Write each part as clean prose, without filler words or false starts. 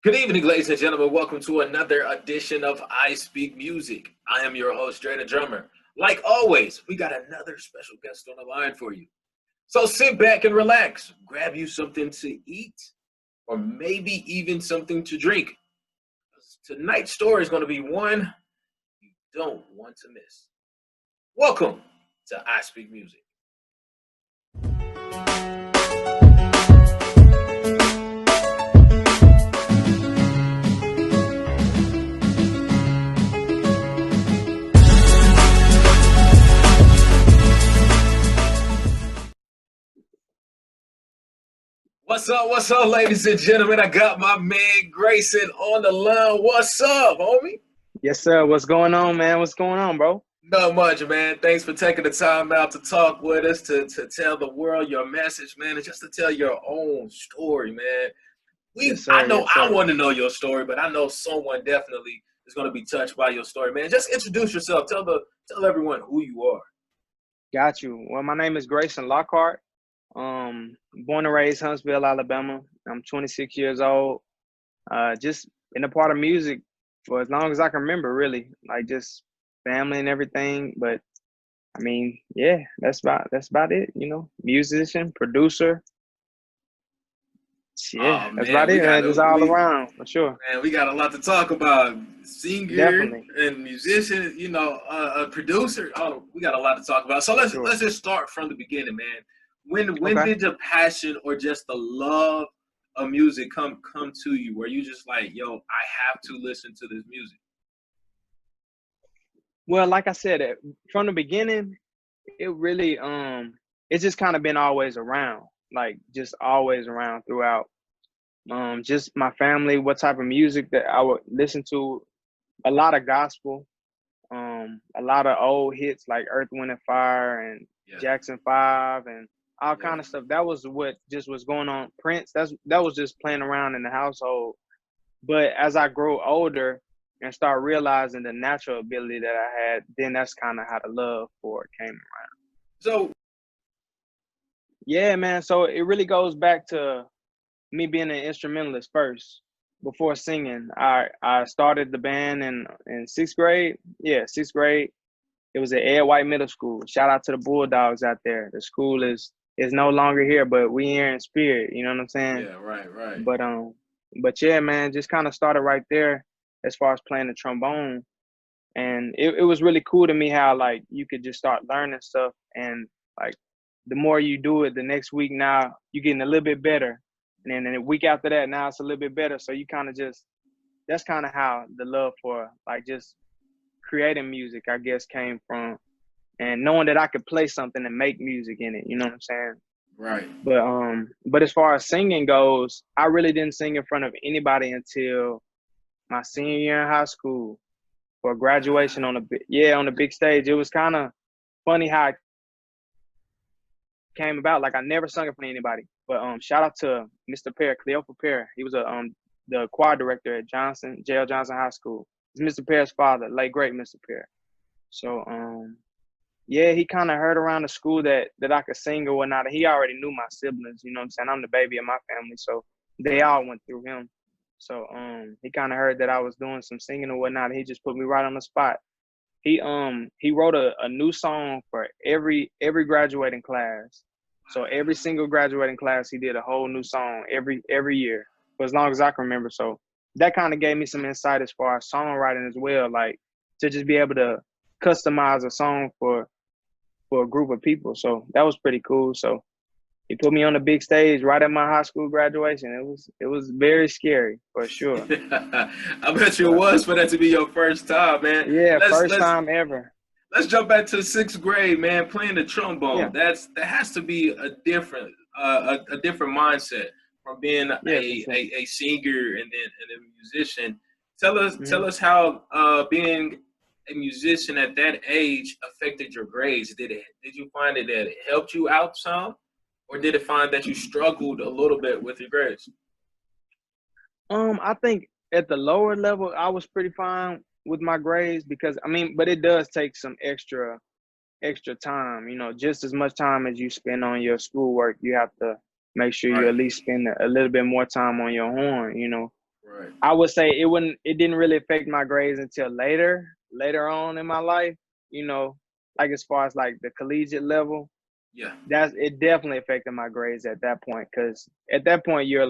Good evening, ladies and gentlemen. Welcome to another edition of I Speak Music. I am your host, Dre the Drummer. Like always, we got another special guest on the line for you. So sit back and relax. Grab you something to eat or maybe even something to drink. Tonight's story is going to be one you don't want to miss. Welcome to I Speak Music. What's up, ladies and gentlemen? I got my man Grayson on the line. What's up, homie? Yes, sir. What's going on, man? What's going on, bro? Not much, man. Thanks for taking the time out to talk with us, to tell the world your message, man, and just to tell your own story, man. Yes, I sir. know Yes, I sir. want to know your story, but I know someone definitely is going to be touched by your story, man. Just introduce yourself. Tell everyone who you are. Got you. Well, my name is Grayson Lockheart. Born and raised Huntsville, Alabama. I'm 26 years old. Just in a part of music for as long as I can remember, really. Like just family and everything. But I mean, yeah, that's about it. Musician, producer. Yeah, Oh that's about man, it, man. Just all around for sure. we got a lot to talk about. Singer Definitely, and musician, a producer. Oh, we got a lot to talk about. So for let's sure. let's just start from the beginning, man. When Okay. did the passion or just the love of music come to you? Where you just like, yo, I have to listen to this music. Well, like I said, from the beginning, it really it's just kind of been always around, like just always around throughout. Just my family, what type of music that I would listen to, a lot of gospel, a lot of old hits like Earth, Wind and Fire and Yeah, Jackson 5 and all yeah. kind of stuff. That was what just was going on. Prince, that was just playing around in the household. But as I grow older and start realizing the natural ability that I had, then that's kind of how the love for it came. So Yeah, man. So it really goes back to me being an instrumentalist first before singing. I started the band in sixth grade. Yeah, sixth grade. It was at Ed White Middle School. Shout out to the Bulldogs out there. The school is no longer here, but we here in spirit. You know what I'm saying? yeah, right. But but yeah, man, just kind of started right there as far as playing the trombone. And it was really cool to me how like you could just start learning stuff and like the more you do it the next week now you're getting a little bit better and then the week after that now it's a little bit better, so you kind of just that's kind of how the love for like just creating music I guess came from, and knowing that I could play something and make music in it, you know what I'm saying? Right. But as far as singing goes, I really didn't sing in front of anybody until my senior year in high school for graduation on on the big stage. It was kind of funny how it came about. Like I never sung in front of anybody, but shout out to Mr. Pear, Cleopa Pear. He was the choir director at J.L. Johnson High School. It's Mr. Pear's father, late great Mr. Pear. So yeah, he kind of heard around the school that I could sing or whatnot. He already knew my siblings. You know what I'm saying? I'm the baby of my family, so they Right. all went through him. So he kind of heard that I was doing some singing or whatnot. And he just put me right on the spot. He wrote a new song for every graduating class. So every single graduating class he did a whole new song every year for as long as I can remember. So that kind of gave me some insight as far as songwriting as well, like to just be able to customize a song for a group of people. So that was pretty cool. So he put me on the big stage right at my high school graduation. It was very scary for sure. I bet you it But was for that to be your first time, man. yeah, Let's first let's time ever. let's jump back to sixth grade, man. Playing the trombone. Yeah, That has to be a different mindset from being yeah, for sure. a singer and a musician. Tell Hmm. us how being a musician at that age affected your grades. Did you find it that it helped you out some, or did it find that you struggled a little bit with your grades? I think at the lower level, I was pretty fine with my grades because I mean, but it does take some extra time. Just as much time as you spend on your schoolwork, you have to make sure you Right, at least spend a little bit more time on your horn. I would say it didn't really affect my grades until later on in my life, you know, like as far as like the collegiate level. Yeah. It definitely affected my grades at that point, because at that point you're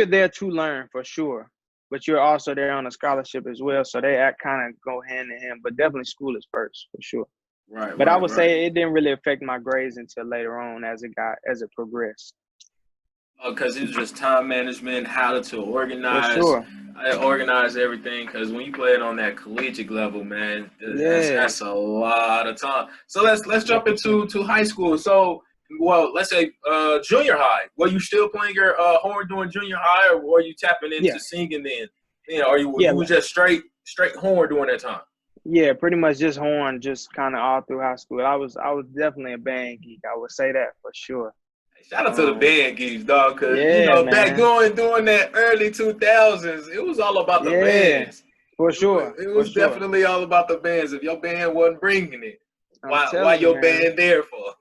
there to learn for sure, but you're also there on a scholarship as well, so they kind of go hand in hand. But definitely school is first for sure. Right, But I right, would right. say it didn't really affect my grades until later on as it progressed. Because it was just time management, how to For organize, sure. organize everything. Because when you play it on that collegiate level, man, Yeah. that's a lot of time. So let's jump Definitely. into high school. So, well, let's say junior high. Were you still playing your horn during junior high, or were you tapping into Yeah. singing then? Yeah, or Yeah. you was just straight horn during that time? Yeah, pretty much just horn, just kind of all through high school. I was definitely a band geek. I would say that for sure. Shout out to the Um, band geeks, dog, because yeah, back man. during that early 2000s, it was all about the Yeah, bands. for It was, sure, it for was sure. definitely all about the bands. If your band wasn't bringing it, I'm why telling you, your man. band there for?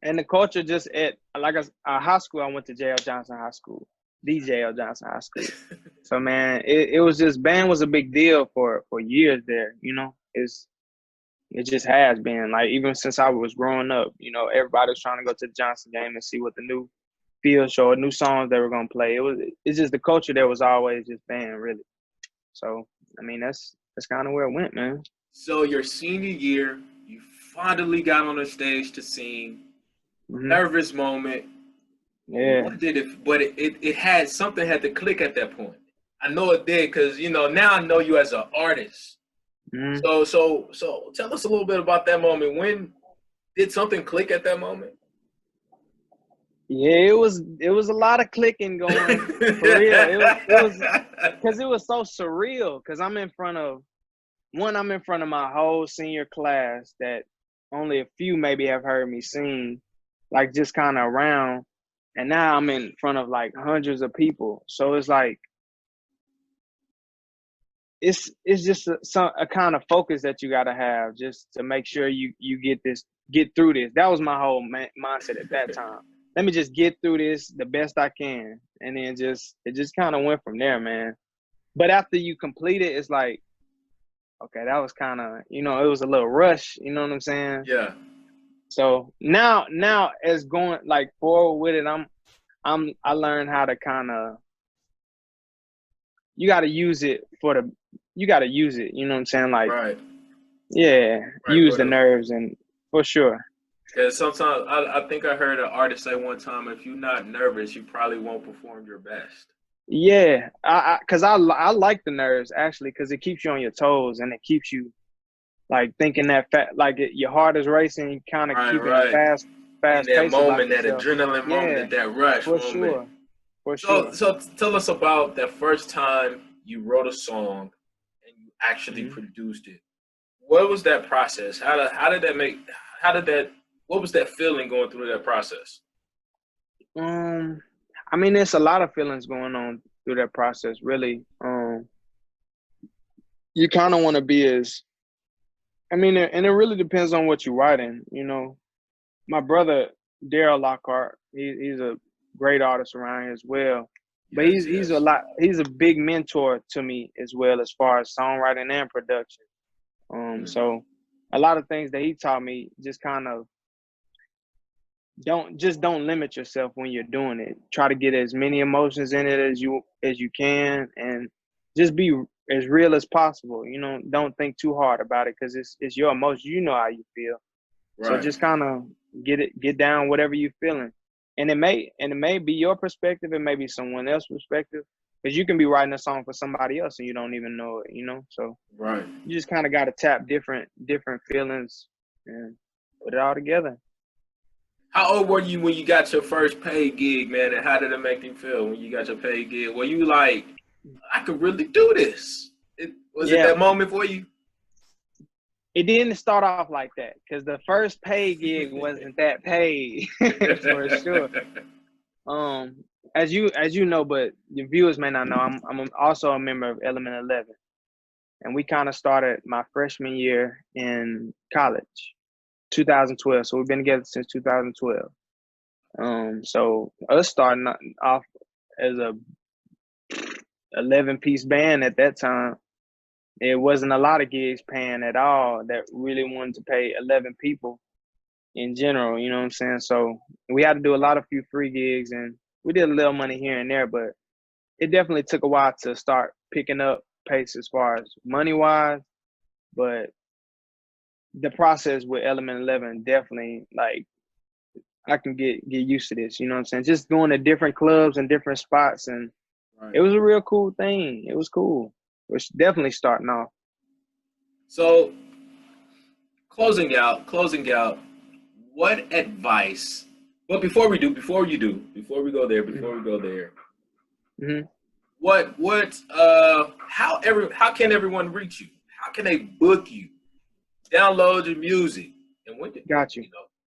And the culture just at like high school. I went to J.L. Johnson High School, DJ Johnson High School. So man, it was just band was a big deal for years there. You know, it just has been like even since I was growing up. You know, everybody was trying to go to the Johnson game and see what the new field show or new songs they were gonna play. It's just the culture there was always just band really. So I mean that's kind of where it went, man. So your senior year, you finally got on the stage to sing. Hmm. Nervous moment. Yeah. What did it? But it had something had to click at that point. I know it did because now I know you as an artist. Hmm. So tell us a little bit about that moment. When did something click at that moment? Yeah, it was a lot of clicking going for real. It was because it was so surreal. Because I'm in front of my whole senior class that only a few maybe have heard me sing, like just kind of around, and now I'm in front of like hundreds of people. So it's like it's just a kind of focus that you got to have just to make sure you get through this. That was my whole mindset at that time. Let me just get through this the best I can, and then it just kind of went from there, man. But after you complete it, it's like, okay, that was kind of, it was a little rush. You know what I'm saying? Yeah. So now as going like forward with it, I learned how to kind of, you got to use it you got to use it. You know what I'm saying? Like, Right. yeah, Right. use the nerves and for sure. Because sometimes I think I heard an artist say one time, if you're not nervous, you probably won't perform your best. Yeah, cause I like the nerves actually, cause it keeps you on your toes and it keeps you like thinking your heart is racing, kind of Right. keeping a Right. In fast that pace about moment, that yourself. adrenaline moment, Yeah, that rush for moment. sure, for So, sure. so tell us about that first time you wrote a song and you actually Hmm. produced it. What was that process? How did that make? How did that? What was that feeling going through that process? Um, I mean, there's a lot of feelings going on through that process. Really, you kind of want to be as, I mean, and it really depends on what you're writing. My brother Daryl Lockhart, he's a great artist around here as well. But Yes, yes. he's a big mentor to me as well as far as songwriting and production. So a lot of things that he taught me, just kind of don't limit yourself when you're doing it. Try to get as many emotions in it as you can, and just be as real as possible. Don't think too hard about it, because it's your emotions. You know how you feel. So Right. just kind of get down whatever you're feeling, and it may be your perspective, it may be someone else's perspective, because you can be writing a song for somebody else and you don't even know it. So Right. you just kind of got to tap different feelings and put it all together. How old were you when you got your first paid gig, man? And how did it make you feel when you got your paid gig? Were you like, I could really do this? Was it Yeah, that moment for you? it didn't start off like that, because the first paid gig wasn't that paid for sure. Um, as you know, but the viewers may not know, I'm also a member of Element 11, and we kind of started my freshman year in college, 2012. So we've been together since 2012. So us starting off a 11-piece band at that time. It wasn't a lot of gigs paying at all that really wanted to pay 11 people in general, you know what I'm saying? So we had to do a lot of few free gigs, and we did a little money here and there, but it definitely took a while to start picking up pace as far as money wise. But the process with Element 11 definitely, like, I can get used to this, you know what I'm saying? Just going to different clubs and different spots, and Right. it was a real cool thing. It was cool. It was definitely starting off. So closing out, what advice? Well, before we go there, Mm-hmm. how can everyone reach you? How can they book you? Download your music, and Got you.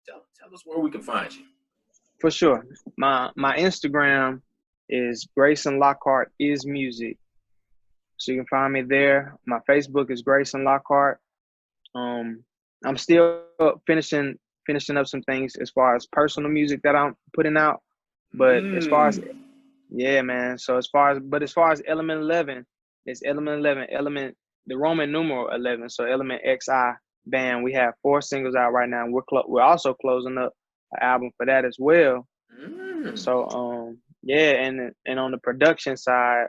tell us where we can find you. For sure. My Instagram is Grayson Lockheart is music. So you can find me there. My Facebook is Grayson Lockheart. I'm still finishing up some things as far as personal music that I'm putting out. But as far as, Mm. yeah, man. So as far as Element 11, it's Element 11, Element, the Roman numeral 11. So Element XI band. We have 4 singles out right now. We're also closing up an album for that as well. Mm. So yeah, and on the production side,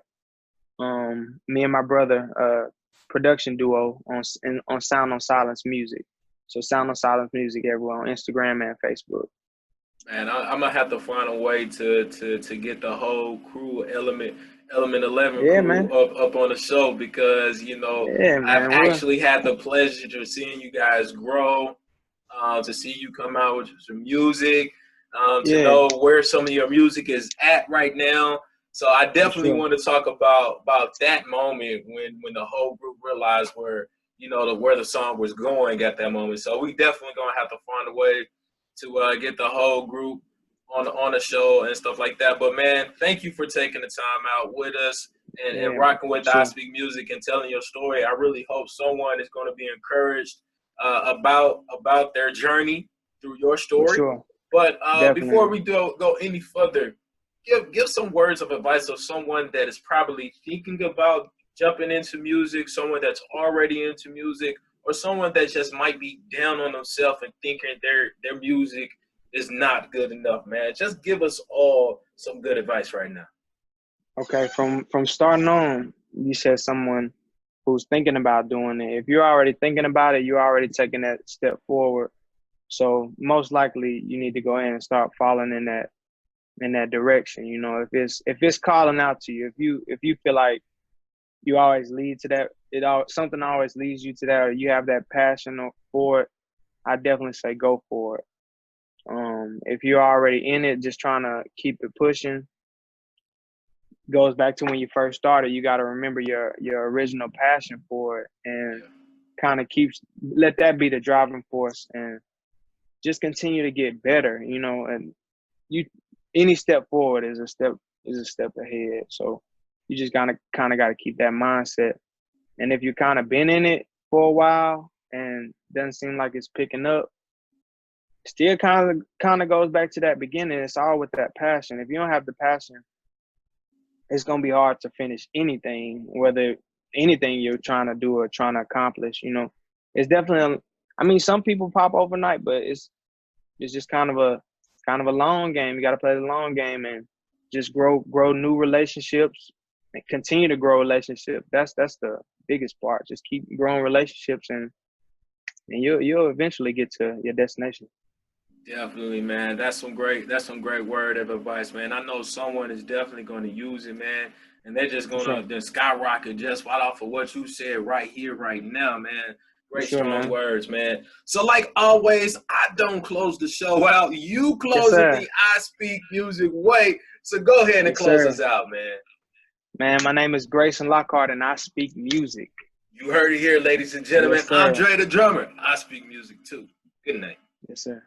me and my brother, production duo on Sound on Silence Music. So Sound on Silence Music everywhere on Instagram and Facebook. Man, I'm gonna have to find a way to get the whole crew, Element 11 Yeah, crew man. up on the show, because Yeah, I've man. actually had the pleasure of seeing you guys grow, to see you come out with some music, to Yeah, know where some of your music is at right now. So I for definitely sure. want to talk about that moment when the whole group realized where the song was going at that moment. So we definitely gonna have to find a way to get the whole group on the show and stuff like that. But man, thank you for taking the time out with us and Yeah, man. rocking For with sure. iSpeak-M.U.S.I.C and telling your story. I really hope someone is going to be encouraged about their journey through your For story. sure. But before Definitely. we go any further, give some words of advice of someone that is probably thinking about jumping into music, someone that's already into music, or someone that just might be down on themselves and thinking their music is not good enough, man. Just give us all some good advice right now. Okay, from starting on, you said someone who's thinking about doing it. If you're already thinking about it, you're already taking that step forward. So most likely you need to go ahead and start following in that direction. You know, if it's calling out to you, if you feel like you always lead to that, something always leads you to that, or you have that passion for it, I definitely say go for it. If you're already in it, just trying to keep it pushing, goes back to when you first started. You got to remember your original passion for it, and Yeah. kind of let that be the driving force, and just continue to get better. You know, and you any step forward is a step ahead. So you just kind of got to keep that mindset. And if you kind of been in it for a while and doesn't seem like it's picking up, still kind of goes back to that beginning. It's all with that passion. If you don't have the passion, it's gonna be hard to finish anything, whether anything you're trying to do or trying to accomplish. You know, it's definitely. I mean, some people pop overnight, but it's just kind of a long game. You got to play the long game and just grow new relationships and continue to grow relationships. That's the biggest part. Just keep growing relationships, and you'll eventually get to your destination. Definitely, man. That's some great word of advice, man. I know someone is definitely going to use it, man, and they're just For sure. gonna then skyrocket just right off of what you said right here, right now, man. For Great sure, strong man. words, man. So, like always, I don't close the show out. You Yes, close it sir. the I Speak Music way. So go ahead and Yes, close sir. us out, man. Man, my name is Grayson Lockheart, and I speak music. You heard it here, ladies and gentlemen. Yes, I'm sir. Dre the drummer. I speak music too. Good night. Yes, sir.